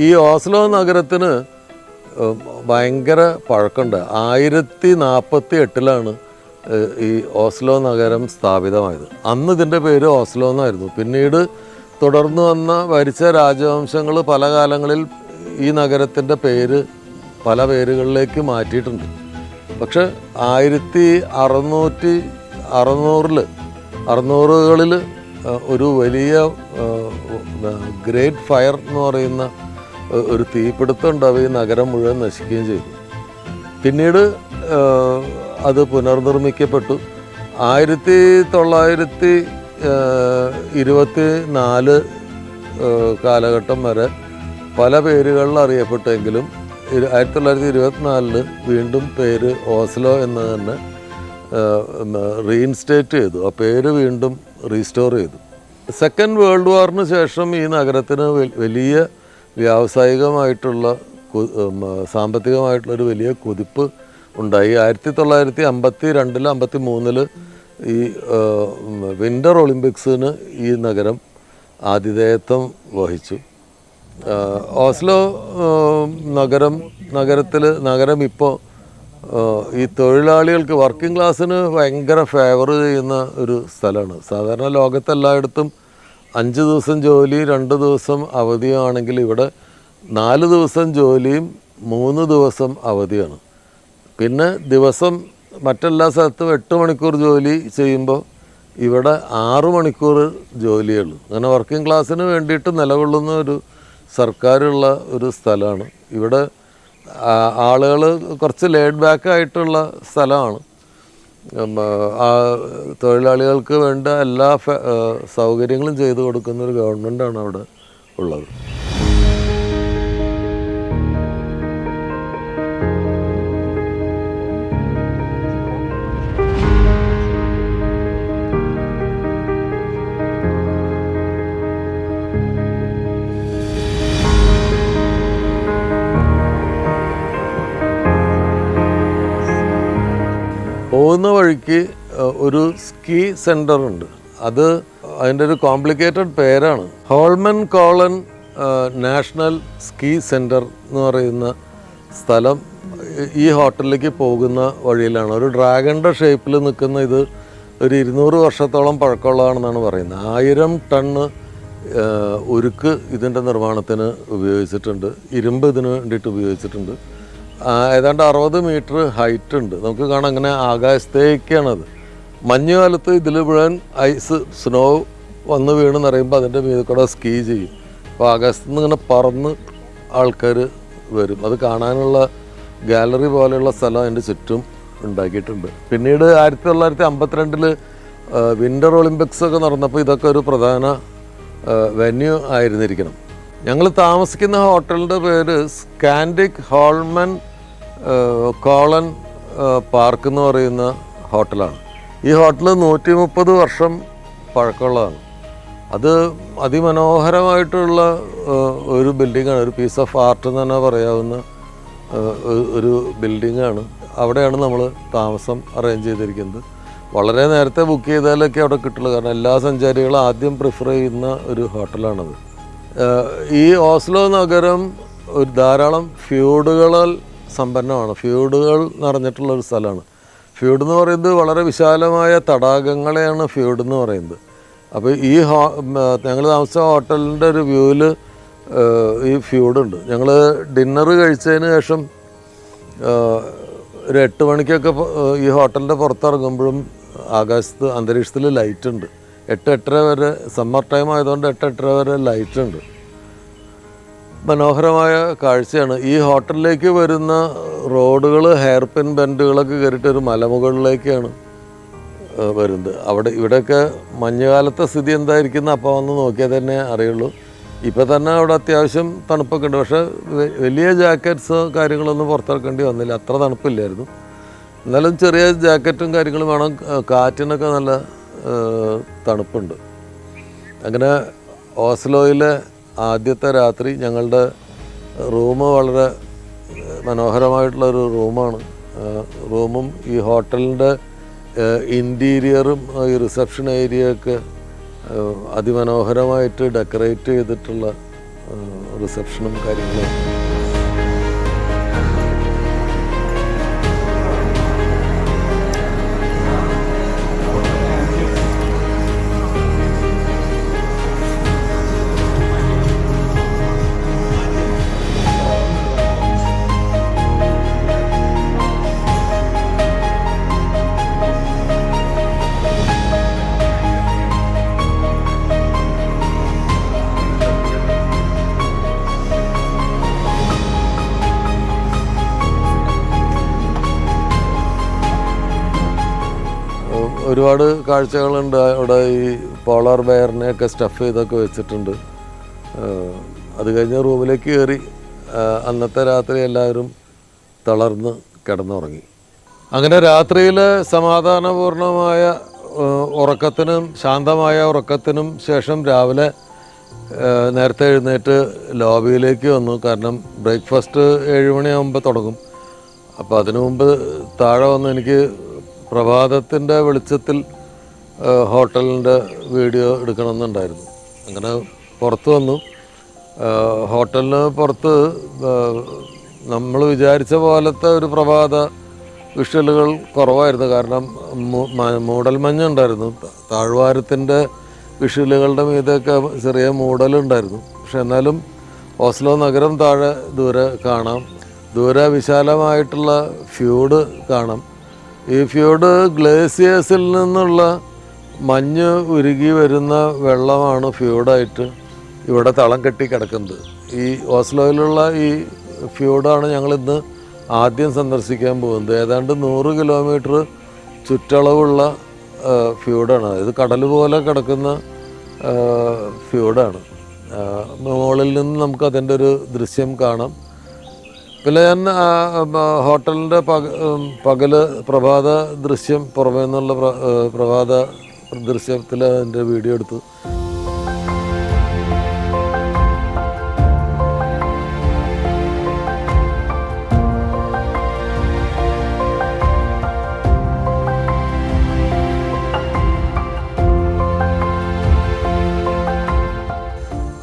ഈ ഓസ്ലോ നഗരത്തിന് ഭയങ്കര പഴക്കമുണ്ട്. 1048 ഈ ഓസ്ലോ നഗരം സ്ഥാപിതമായത്. അന്ന് ഇതിൻ്റെ പേര് ഓസ്ലോ എന്നായിരുന്നു. പിന്നീട് തുടർന്ന് വന്ന ഭരിച്ച രാജവംശങ്ങൾ പല കാലങ്ങളിൽ ഈ നഗരത്തിൻ്റെ പേര് പല പേരുകളിലേക്ക് മാറ്റിയിട്ടുണ്ട്. പക്ഷെ 1600കളിൽ ഒരു വലിയ ഗ്രേറ്റ് ഫയർ എന്ന് പറയുന്ന ഒരു തീപിടുത്തം ഉണ്ടാവുക, ഈ നഗരം മുഴുവൻ നശിക്കുകയും ചെയ്തു. പിന്നീട് അത് പുനർനിർമ്മിക്കപ്പെട്ടു. 1924 കാലഘട്ടം വരെ പല പേരുകളിൽ അറിയപ്പെട്ടെങ്കിലും 1924 വീണ്ടും പേര് ഓസ്ലോ എന്ന് തന്നെ റീഇൻസ്റ്റേറ്റ് ചെയ്തു. ആ പേര് വീണ്ടും റീസ്റ്റോർ ചെയ്തു. സെക്കൻഡ് വേൾഡ് വാറിന് ശേഷം ഈ നഗരത്തിന് വലിയ വ്യാവസായികമായിട്ടുള്ള സാമ്പത്തികമായിട്ടുള്ളൊരു വലിയ കുതിപ്പ് ഉണ്ടായി. 1952 53 ഈ വിൻ്റർ ഒളിമ്പിക്സിന് ഈ നഗരം ആതിഥേയത്വം വഹിച്ചു. ഓസ്ലോ നഗരം ഇപ്പോൾ ഈ തൊഴിലാളികൾക്ക്, വർക്കിംഗ് ക്ലാസ്സിന് ഭയങ്കര ഫേവർ ചെയ്യുന്ന ഒരു സ്ഥലമാണ്. സാധാരണ ലോകത്തെല്ലായിടത്തും 5 ദിവസം ജോലി 2 ദിവസം അവധിയാണെങ്കിൽ ഇവിടെ 4 ദിവസം ജോലിയും 3 ദിവസം അവധിയാണ്. പിന്നെ ദിവസം മറ്റെല്ലാ സ്ഥലത്തും 8 മണിക്കൂർ ജോലി ചെയ്യുമ്പോൾ ഇവിടെ 6 മണിക്കൂർ ജോലിയുള്ളൂ. അങ്ങനെ വർക്കിംഗ് ക്ലാസ്സിന് വേണ്ടിയിട്ട് നിലകൊള്ളുന്ന ഒരു സർക്കാരുള്ള ഒരു സ്ഥലമാണ്. ഇവിടെ ആളുകൾ കുറച്ച് ലേഡ് ബാക്ക് ആയിട്ടുള്ള സ്ഥലമാണ്. തൊഴിലാളികൾക്ക് വേണ്ട എല്ലാ സൗകര്യങ്ങളും ചെയ്തു കൊടുക്കുന്ന ഒരു ഗവൺമെൻറ്റാണ് അവിടെ ഉള്ളത്. പോകുന്ന വഴിക്ക് ഒരു സ്കീ സെൻ്റർ ഉണ്ട്. അതിൻ്റെ ഒരു കോംപ്ലിക്കേറ്റഡ് പേരാണ് Holman colon national ski centre എന്ന് പറയുന്ന സ്ഥലം. ഈ ഹോട്ടലിലേക്ക് പോകുന്ന വഴിയിലാണ്. ഒരു ഡ്രാഗണിൻ്റെ ഷേപ്പിൽ നിൽക്കുന്ന ഇത് ഒരു 200 വർഷത്തോളം പഴക്കമുള്ളതാണെന്നാണ് പറയുന്നത്. 1000 ടണ്ണ് ഉരുക്ക് ഇതിൻ്റെ നിർമ്മാണത്തിന് ഉപയോഗിച്ചിട്ടുണ്ട്. ഇരുമ്പ് ഇതിന് വേണ്ടിയിട്ട് ഉപയോഗിച്ചിട്ടുണ്ട്. ഏതാണ്ട് 60 മീറ്റർ ഹൈറ്റ് ഉണ്ട്. നമുക്ക് കാണാം അങ്ങനെ ആകാശത്തേക്കാണത്. മഞ്ഞുകാലത്ത് ഇതിൽ മുഴുവൻ സ്നോ വന്ന് വീണ് നിറയുമ്പോൾ അതിൻ്റെ മീതെ കൂടെ സ്കീ ചെയ്യും. അപ്പോൾ ആകാശത്ത് നിന്ന് ഇങ്ങനെ പറന്ന് ആൾക്കാർ വരും. അത് കാണാനുള്ള ഗാലറി പോലെയുള്ള സ്ഥലം അതിൻ്റെ ചുറ്റും ഉണ്ടാക്കിയിട്ടുണ്ട്. പിന്നീട് 1952 വിൻ്റർ ഒളിമ്പിക്സ് ഒക്കെ നടന്നപ്പോൾ ഇതൊക്കെ ഒരു പ്രധാന വെന്യൂ ആയിരുന്നിരിക്കണം. ഞങ്ങൾ താമസിക്കുന്ന ഹോട്ടലിൻ്റെ പേര് സ്കാൻഡിക് ഹോൾമൻ കോളൻ പാർക്ക് എന്ന് പറയുന്ന ഹോട്ടലാണ്. ഈ ഹോട്ടൽ 130 വർഷം പഴക്കമുള്ളതാണ്. അത് അതിമനോഹരമായിട്ടുള്ള ഒരു ബിൽഡിങ്ങാണ്. ഒരു പീസ് ഓഫ് ആർട്ട് എന്ന് തന്നെ പറയാവുന്ന ഒരു ബിൽഡിങ്ങാണ്. അവിടെയാണ് നമ്മൾ താമസം അറേഞ്ച് ചെയ്തിരിക്കുന്നത്. വളരെ നേരത്തെ ബുക്ക് ചെയ്താലൊക്കെ അവിടെ കിട്ടുള്ളൂ. കാരണം എല്ലാ സഞ്ചാരികളും ആദ്യം പ്രിഫർ ചെയ്യുന്ന ഒരു ഹോട്ടലാണത്. ഈ ഓസ്ലോ നഗരം ഒരു ധാരാളം ഫ്യൂഡുകളാൽ സമ്പന്നമാണ്. ഫ്യൂഡുകൾ നിറഞ്ഞിട്ടുള്ളൊരു സ്ഥലമാണ്. ഫ്യൂഡ് എന്ന് പറയുന്നത് വളരെ വിശാലമായ തടാകങ്ങളെയാണ് ഫ്യൂഡ് എന്ന് പറയുന്നത്. അപ്പോൾ ഈ ഞങ്ങൾ താമസിച്ച ഹോട്ടലിൻ്റെ ഒരു വ്യൂവിൽ ഈ ഫ്യൂഡുണ്ട്. ഞങ്ങൾ ഡിന്നർ കഴിച്ചതിന് ശേഷം ഒരു 8 മണിക്കൊക്കെ ഈ ഹോട്ടലിൻ്റെ പുറത്തിറങ്ങുമ്പോഴും ആകാശത്ത് അന്തരീക്ഷത്തിൽ ലൈറ്റ് ഉണ്ട്. 8-8:30 വരെ, സമ്മർ ടൈം ആയതുകൊണ്ട് 8-8:30 വരെ ലൈറ്റ് ഉണ്ട്. മനോഹരമായ കാഴ്ചയാണ്. ഈ ഹോട്ടലിലേക്ക് വരുന്ന റോഡുകൾ ഹെയർ പിൻ ബെൻഡുകളൊക്കെ കയറിയിട്ട് ഒരു മലമുകളിലേക്കാണ് വരുന്നത്. ഇവിടെയൊക്കെ മഞ്ഞുകാലത്തെ സ്ഥിതി എന്തായിരിക്കുന്ന അപ്പോൾ വന്ന് നോക്കിയാൽ തന്നെ അറിയുള്ളൂ. ഇപ്പോൾ തന്നെ അവിടെ അത്യാവശ്യം തണുപ്പൊക്കെ ഉണ്ട്. പക്ഷേ വലിയ ജാക്കറ്റ്സ് കാര്യങ്ങളൊന്നും പുറത്തിറക്കേണ്ടി വന്നില്ല. അത്ര തണുപ്പില്ലായിരുന്നു. എന്നാലും ചെറിയ ജാക്കറ്റും കാര്യങ്ങളും വേണം. കാറ്റിനൊക്കെ നല്ല തണുപ്പുണ്ട്. അങ്ങനെ ഓസ്ലോയിലെ ആദ്യത്തെ രാത്രി ഞങ്ങളുടെ റൂം വളരെ മനോഹരമായിട്ടുള്ളൊരു റൂമാണ്. റൂമും ഈ ഹോട്ടലിൻ്റെ ഇൻറ്റീരിയറും ഈ റിസപ്ഷൻ ഏരിയയൊക്കെ അതിമനോഹരമായിട്ട് ഡെക്കറേറ്റ് ചെയ്തിട്ടുള്ള റിസപ്ഷനും കാര്യങ്ങളും. ഒരുപാട് കാഴ്ചകളുണ്ട്. അവിടെ ഈ പോളാർ ബെയറിനെയൊക്കെ സ്റ്റഫ് ചെയ്തൊക്കെ വെച്ചിട്ടുണ്ട്. അത് കഴിഞ്ഞ് റൂമിലേക്ക് കയറി അന്നത്തെ രാത്രി എല്ലാവരും തളർന്ന് കിടന്നുറങ്ങി. അങ്ങനെ രാത്രിയിൽ സമാധാനപൂർണമായ ഉറക്കത്തിനും ശാന്തമായ ഉറക്കത്തിനും ശേഷം രാവിലെ നേരത്തെ എഴുന്നേറ്റ് ലോബിയിലേക്ക് വന്നു. കാരണം ബ്രേക്ക്ഫാസ്റ്റ് 7 മണിയാകുമ്പോൾ തുടങ്ങും. അപ്പോൾ അതിനു മുമ്പ് താഴെ വന്ന് എനിക്ക് പ്രഭാതത്തിൻ്റെ വെളിച്ചത്തിൽ ഹോട്ടലിൻ്റെ വീഡിയോ എടുക്കണമെന്നുണ്ടായിരുന്നു. അങ്ങനെ പുറത്ത് വന്നു. ഹോട്ടലിന് പുറത്ത് നമ്മൾ വിചാരിച്ച പോലത്തെ ഒരു പ്രഭാത വിഷ്വലുകൾ കുറവായിരുന്നു. കാരണം മൂടൽമഞ്ഞുണ്ടായിരുന്നു. താഴ്വാരത്തിൻ്റെ വിഷ്വലുകളുടെ മീതൊക്കെ ചെറിയ മൂടലുണ്ടായിരുന്നു. പക്ഷെ എന്നാലും ഓസ്ലോ നഗരം താഴെ ദൂരെ കാണാം. ദൂരെ വിശാലമായിട്ടുള്ള ഫ്യൂഡ് കാണാം. ഈ ഫ്യൂഡ് ഗ്ലേസിയേഴ്സിൽ നിന്നുള്ള മഞ്ഞ് ഉരുകി വരുന്ന വെള്ളമാണ് ഫ്യൂഡായിട്ട് ഇവിടെ തളം കെട്ടി കിടക്കുന്നത്. ഈ ഓസ്ലോയിലുള്ള ഈ ഫ്യൂഡാണ് ഞങ്ങളിന്ന് ആദ്യം സന്ദർശിക്കാൻ പോകുന്നത്. ഏതാണ്ട് 100 കിലോമീറ്റർ ചുറ്റളവുള്ള ഫ്യൂഡാണ്. ഇത് കടൽ പോലെ കിടക്കുന്ന ഫ്യൂഡാണ്. മുകളിൽ നിന്ന് നമുക്ക് അതിൻ്റെ ഒരു ദൃശ്യം കാണാം. പിന്നെ ഞാൻ ഹോട്ടലിൻ്റെ പകല് പ്രഭാത ദൃശ്യം പുറമേ നിന്നുള്ള പ്രഭാത ദൃശ്യത്തിൽ അതിൻ്റെ വീഡിയോ എടുത്തു.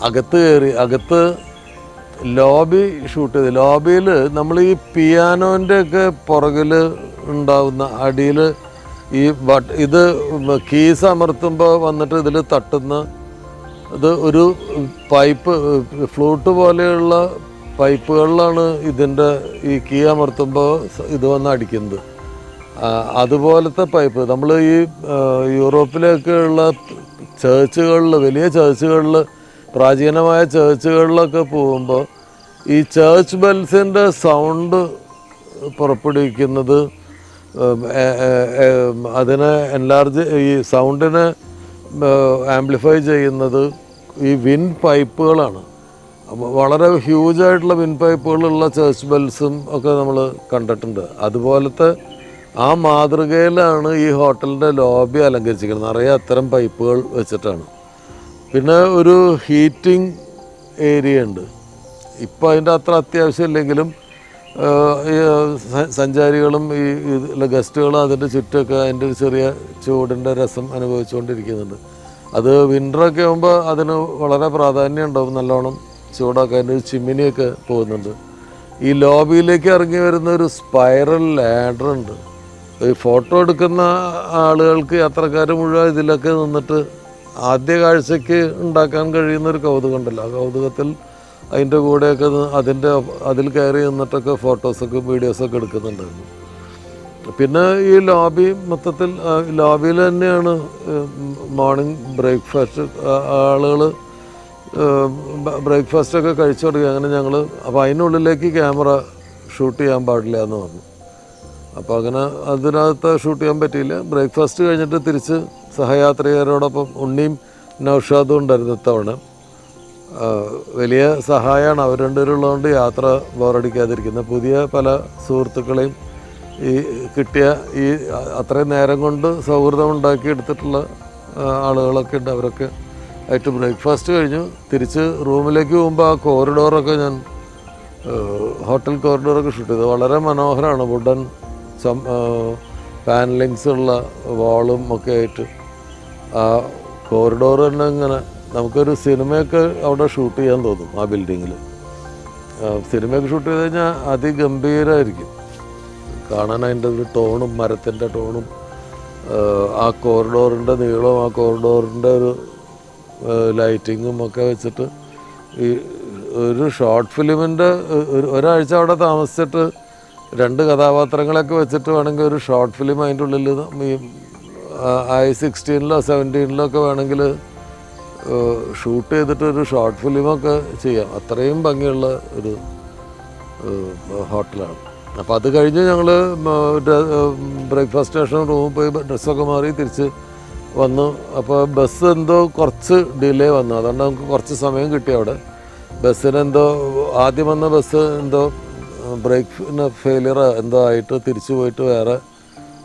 അകത്ത് കയറി, അകത്ത് ലോബി ഷൂട്ട് ചെയ്ത്. ലോബിയിൽ നമ്മൾ ഈ പിയാനോൻ്റെ ഒക്കെ പുറകിൽ ഉണ്ടാവുന്ന അടിയിൽ ഈ ഇത് കീസ് അമർത്തുമ്പോൾ വന്നിട്ട് ഇതിൽ തട്ടുന്ന ഇത് ഒരു പൈപ്പ്, ഫ്ലൂട്ട് പോലെയുള്ള പൈപ്പുകളിലാണ് ഇതിൻ്റെ ഈ കീ അമർത്തുമ്പോൾ ഇത് വന്ന് അടിക്കുന്നത്. അതുപോലത്തെ പൈപ്പ് നമ്മൾ ഈ യൂറോപ്പിലൊക്കെയുള്ള ചേർച്ചുകളിൽ, വലിയ ചേർച്ചുകളിൽ, പ്രാചീനമായ ചേർച്ചുകളിലൊക്കെ പോകുമ്പോൾ ഈ ചേർച്ച് ബെൽസിൻ്റെ സൗണ്ട് പുറപ്പെടുവിക്കുന്നത്, അതിനെ എൻലാർജ്, ഈ സൗണ്ടിനെ ആംപ്ലിഫൈ ചെയ്യുന്നത് ഈ വിൻ പൈപ്പുകളാണ്. വളരെ ഹ്യൂജായിട്ടുള്ള വിൻ പൈപ്പുകളുള്ള ചേർച്ച് ബെൽസും ഒക്കെ നമ്മൾ കണ്ടിട്ടുണ്ട്. അതുപോലത്തെ ആ മാതൃകയിലാണ് ഈ ഹോട്ടലിൻ്റെ ലോബി അലങ്കരിച്ചിരിക്കുന്നത്. നിറയെ അത്തരം പൈപ്പുകൾ വെച്ചിട്ടാണ്. പിന്നെ ഒരു ഹീറ്റിംഗ് ഏരിയ ഉണ്ട്. ഇപ്പോൾ അതിൻ്റെ അത്ര അത്യാവശ്യമില്ലെങ്കിലും സഞ്ചാരികളും ഈ ഗസ്റ്റുകളും അതിൻ്റെ ചുറ്റുമൊക്കെ അതിൻ്റെ ഒരു ചെറിയ ചൂടിൻ്റെ രസം അനുഭവിച്ചുകൊണ്ടിരിക്കുന്നുണ്ട്. അത് വിൻ്ററൊക്കെ ആകുമ്പോൾ അതിന് വളരെ പ്രാധാന്യം ഉണ്ടാവും. നല്ലോണം ചൂടാക്കാൻ അതിൻ്റെ ചിമ്മിനിയൊക്കെ പോകുന്നുണ്ട്. ഈ ലോബിയിലേക്ക് ഇറങ്ങി വരുന്ന ഒരു സ്പൈറൽ ലാഡർ ഉണ്ട്. ഈ ഫോട്ടോ എടുക്കുന്ന ആളുകൾക്ക്, യാത്രക്കാർ മുഴുവൻ ഇതിലൊക്കെ നിന്നിട്ട് ആദ്യ കാഴ്ചയ്ക്ക് ഉണ്ടാക്കാൻ കഴിയുന്ന ഒരു കൗതുകം ഉണ്ടല്ലോ, ആ കൗതുകത്തിൽ അതിൻ്റെ കൂടെയൊക്കെ അതിൽ കയറി നിന്നിട്ടൊക്കെ ഫോട്ടോസൊക്കെ വീഡിയോസൊക്കെ എടുക്കുന്നുണ്ടായിരുന്നു. പിന്നെ ഈ ലോബി മൊത്തത്തിൽ, ലോബിയിൽ തന്നെയാണ് മോർണിംഗ് ബ്രേക്ക്ഫാസ്റ്റ്. ആളുകൾ ബ്രേക്ക്ഫാസ്റ്റൊക്കെ കഴിച്ചു തുടങ്ങി. അങ്ങനെ ഞങ്ങൾ, അപ്പോൾ അതിനുള്ളിലേക്ക് ക്യാമറ ഷൂട്ട് ചെയ്യാൻ പാടില്ല എന്ന് പറഞ്ഞു. അപ്പോൾ അങ്ങനെ അതിനകത്ത് ഷൂട്ട് ചെയ്യാൻ പറ്റിയില്ല. ബ്രേക്ക്ഫാസ്റ്റ് കഴിഞ്ഞിട്ട് തിരിച്ച് സഹയാത്രികരോടൊപ്പം ഉണ്ണിയും നൗഷാദും ഉണ്ടായിരുന്നു ഇത്തവണ. വലിയ സഹായമാണ് അവർ രണ്ടുപേരുള്ളതുകൊണ്ട് യാത്ര ബോറടിക്കാതിരിക്കുന്നത്. പുതിയ പല സുഹൃത്തുക്കളെയും ഈ കിട്ടിയ ഈ അത്രയും നേരം കൊണ്ട് സൗഹൃദം ഉണ്ടാക്കിയെടുത്തിട്ടുള്ള ആളുകളൊക്കെ ഉണ്ട്. അവരൊക്കെ ആയിട്ട് ബ്രേക്ക്ഫാസ്റ്റ് കഴിഞ്ഞു. തിരിച്ച് റൂമിലേക്ക് പോകുമ്പോൾ ആ കോറിഡോറൊക്കെ ഞാൻ ഹോട്ടൽ കോറിഡോറൊക്കെ ഷൂട്ട് ചെയ്തു. വളരെ മനോഹരമാണ്. വുഡൻ പാനലിങ്സ് ഉള്ള വാളും ഒക്കെ ആയിട്ട് ആ കോറിഡോർ തന്നെ ഇങ്ങനെ നമുക്കൊരു സിനിമയൊക്കെ അവിടെ ഷൂട്ട് ചെയ്യാൻ തോന്നും. ആ ബിൽഡിങ്ങിൽ സിനിമയൊക്കെ ഷൂട്ട് ചെയ്ത് കഴിഞ്ഞാൽ അതിഗംഭീരമായിരിക്കും കാണാൻ. അതിൻ്റെ ഒരു ടോണും, മരത്തിൻ്റെ ടോണും, ആ കോറിഡോറിൻ്റെ നീളവും, ആ കോറിഡോറിൻ്റെ ഒരു ലൈറ്റിങ്ങും ഒക്കെ വെച്ചിട്ട് ഈ ഒരു ഷോർട്ട് ഫിലിമിൻ്റെ ഒരാഴ്ച അവിടെ താമസിച്ചിട്ട് 2 കഥാപാത്രങ്ങളൊക്കെ വെച്ചിട്ട് വേണമെങ്കിൽ ഒരു ഷോർട്ട് ഫിലിം അതിൻ്റെ ഉള്ളിൽ ഈ I-16 17 ഒക്കെ വേണമെങ്കിൽ ഷൂട്ട് ചെയ്തിട്ട് ഒരു ഷോർട്ട് ഫിലിമൊക്കെ ചെയ്യാം. അത്രയും ഭംഗിയുള്ള ഒരു ഹോട്ടലാണ്. അപ്പോൾ അത് കഴിഞ്ഞ് ഞങ്ങൾ ബ്രേക്ക്ഫാസ്റ്റ് സ്റ്റേഷൻ റൂമിൽ പോയി ഡ്രസ്സൊക്കെ മാറി തിരിച്ച് വന്നു. അപ്പോൾ ബസ് എന്തോ കുറച്ച് ഡിലേ വന്നു. അതുകൊണ്ട് നമുക്ക് കുറച്ച് സമയം കിട്ടി അവിടെ. ബസ്സിനെന്തോ ആദ്യം വന്ന ബസ് എന്തോ ബ്രേക്ക് ഫെയിലിയർ എന്തോ ആയിട്ട് തിരിച്ചു പോയിട്ട് വേറെ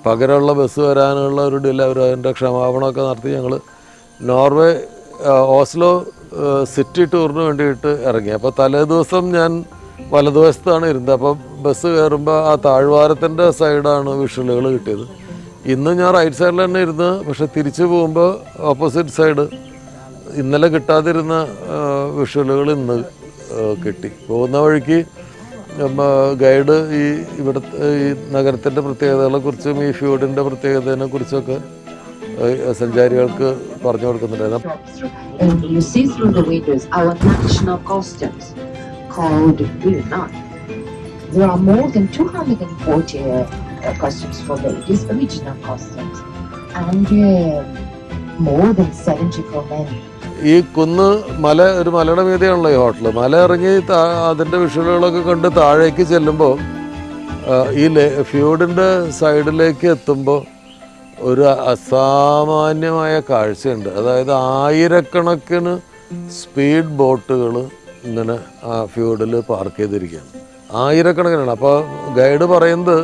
പകരമുള്ള ബസ് വരാനുള്ള ഒരു ഡിലേ. അവർ അതിൻ്റെ ക്ഷമാപണമൊക്കെ നടത്തി ഞങ്ങൾ നോർവേ ഓസ്ലോ സിറ്റി ടൂറിന് വേണ്ടിയിട്ട് ഇറങ്ങി. അപ്പോൾ തലേ ദിവസം ഞാൻ വലതുവശത്താണ് ഇരുന്നത്. അപ്പോൾ ബസ് കയറുമ്പോൾ ആ താഴ്വാരത്തിൻ്റെ സൈഡാണ് വിഷ്വലുകൾ കിട്ടിയത്. ഇന്ന് ഞാൻ റൈറ്റ് സൈഡിൽ തന്നെ ഇരുന്ന്, പക്ഷെ തിരിച്ചു പോകുമ്പോൾ ഓപ്പോസിറ്റ് സൈഡ് ഇന്നലെ കിട്ടാതിരുന്ന വിഷ്വലുകൾ ഇന്ന് കിട്ടി. പോകുന്ന വഴിക്ക് ഗൈഡ് ഈ ഇവിടുത്തെ ഈ നഗരത്തിൻ്റെ പ്രത്യേകതകളെക്കുറിച്ചും ഈ ഫ്യൂഡിൻ്റെ പ്രത്യേകതയെ കുറിച്ചൊക്കെ സഞ്ചാരികൾക്ക് പറഞ്ഞു കൊടുക്കുന്നുണ്ടായിരുന്നു. And you see through the windows our national costumes called Vilna. There are more than 240 costumes for ladies, original costumes, and more than 70 for men. ഈ കുന്ന് ഒരു മലയുടെ മീതെയാണല്ലോ ഈ ഹോട്ടൽ. മല ഇറങ്ങി അതിൻ്റെ വിഷ്വലുകളൊക്കെ കണ്ട് താഴേക്ക് ചെല്ലുമ്പോൾ ഈ ഫ്യൂഡിൻ്റെ സൈഡിലേക്ക് എത്തുമ്പോൾ ഒരു അസാമാന്യമായ കാഴ്ചയുണ്ട്. അതായത് ആയിരക്കണക്കിന് സ്പീഡ് ബോട്ടുകൾ ഇങ്ങനെ ആ ഫ്യൂഡിൽ പാർക്ക് ചെയ്തിരിക്കുകയാണ്. ആയിരക്കണക്കിനാണ്. അപ്പോൾ ഗൈഡ് പറയുന്നത്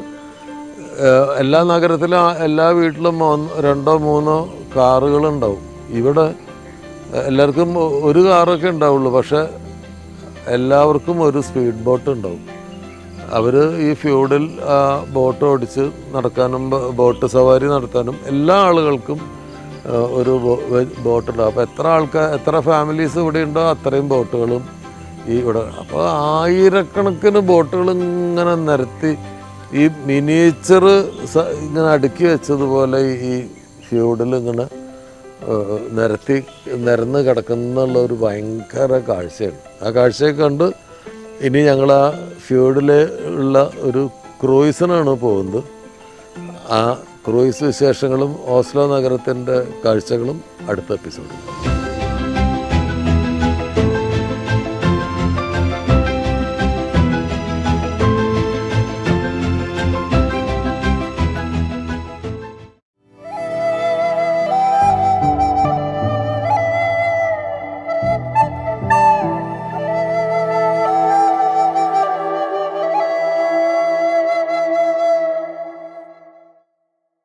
എല്ലാ നഗരത്തിലും എല്ലാ വീട്ടിലും 2-3 കാറുകളുണ്ടാവും. ഇവിടെ എല്ലാവർക്കും ഒരു കാറൊക്കെ ഉണ്ടാവുള്ളൂ, പക്ഷേ എല്ലാവർക്കും ഒരു സ്പീഡ് ബോട്ട് ഉണ്ടാവും. അവർ ഈ ഫ്യൂഡിൽ ബോട്ട് ഓടിച്ച് നടക്കാനും ബോട്ട് സവാരി നടത്താനും എല്ലാ ആളുകൾക്കും ഒരു ബോട്ടുണ്ട്. അപ്പോൾ എത്ര ഫാമിലീസ് ഇവിടെ ഉണ്ടോ അത്രയും ബോട്ടുകളും ഇവിടെ. അപ്പോൾ ആയിരക്കണക്കിന് ബോട്ടുകൾ ഇങ്ങനെ നിരത്തി ഈ മിനിയേച്ചർ ഇങ്ങനെ അടുക്കി വെച്ചതുപോലെ ഈ ഫ്യൂഡിൽ ഇങ്ങനെ നിരന്ന് കിടക്കുന്നുള്ള ഒരു ഭയങ്കര കാഴ്ചയാണ്. ആ കാഴ്ചയൊക്കെ കണ്ട് ഇനി ഞങ്ങൾ ആ ഫ്യൂഡിൽ ഉള്ള ഒരു ക്രൂയിസിനാണ് പോകുന്നത്. ആ ക്രൂയിസ് വിശേഷങ്ങളും ഓസ്ലോ നഗരത്തിൻ്റെ കാഴ്ചകളും അടുത്ത എപ്പിസോഡിൽ.